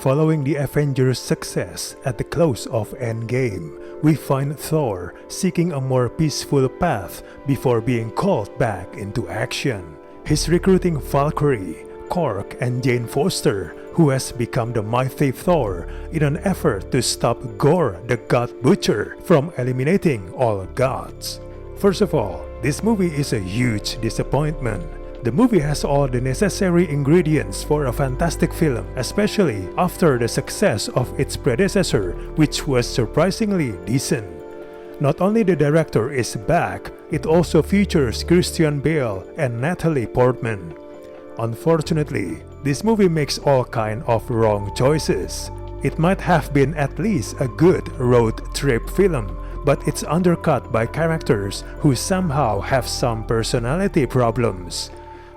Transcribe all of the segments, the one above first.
Following the Avengers' success at the close of Endgame, we find Thor seeking a more peaceful path before being called back into action. He's recruiting Valkyrie, Korg, and Jane Foster, who has become the mighty Thor, in an effort to stop Gorr the God Butcher from eliminating all gods. First of all, this movie is a huge disappointment. The movie has all the necessary ingredients for a fantastic film, especially after the success of its predecessor, which was surprisingly decent. Not only the director is back, it also features Christian Bale and Natalie Portman. Unfortunately, this movie makes all kinds of wrong choices. It might have been at least a good road trip film, but it's undercut by characters who somehow have some personality problems.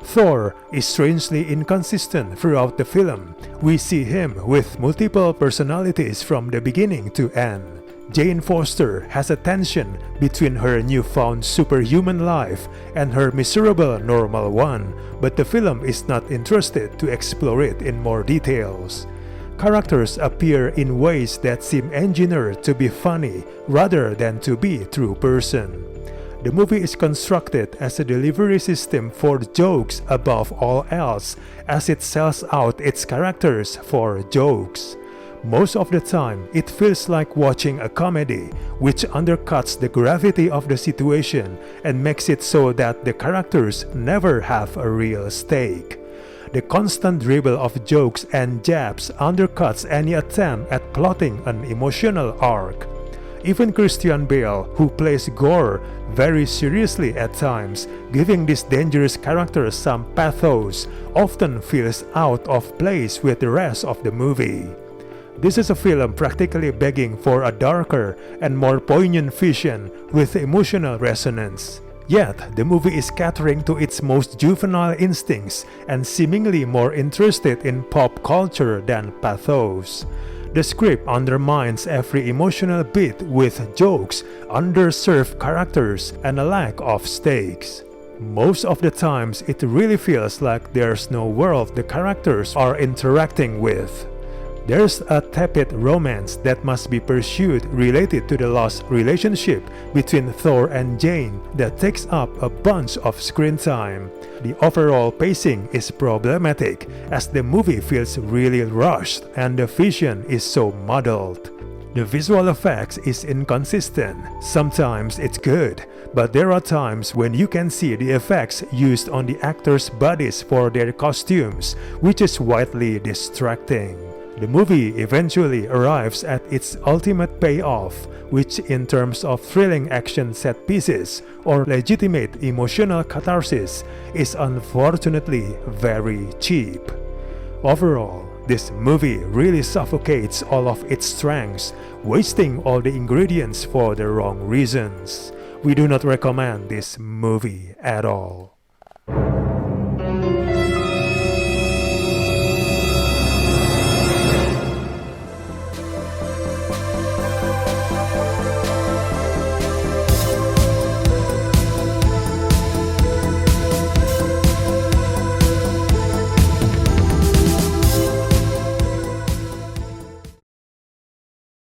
Thor is strangely inconsistent throughout the film. We see him with multiple personalities from the beginning to end. Jane Foster has a tension between her newfound superhuman life and her miserable normal one, but the film is not interested to explore it in more details. Characters appear in ways that seem engineered to be funny rather than to be true person. The movie is constructed as a delivery system for jokes above all else, as it sells out its characters for jokes. Most of the time, it feels like watching a comedy, which undercuts the gravity of the situation and makes it so that the characters never have a real stake. The constant dribble of jokes and jabs undercuts any attempt at plotting an emotional arc. Even Christian Bale, who plays Gorr very seriously at times, giving this dangerous character some pathos, often feels out of place with the rest of the movie. This is a film practically begging for a darker and more poignant vision with emotional resonance. Yet, the movie is catering to its most juvenile instincts and seemingly more interested in pop culture than pathos. The script undermines every emotional beat with jokes, underserved characters, and a lack of stakes. Most of the times, it really feels like there's no world the characters are interacting with. There's a tepid romance that must be pursued related to the lost relationship between Thor and Jane that takes up a bunch of screen time. The overall pacing is problematic as the movie feels really rushed and the vision is so muddled. The visual effects is inconsistent. Sometimes it's good, but there are times when you can see the effects used on the actors' bodies for their costumes, which is widely distracting. The movie eventually arrives at its ultimate payoff, which in terms of thrilling action set pieces or legitimate emotional catharsis is unfortunately very cheap. Overall, this movie really suffocates all of its strengths, wasting all the ingredients for the wrong reasons. We do not recommend this movie at all.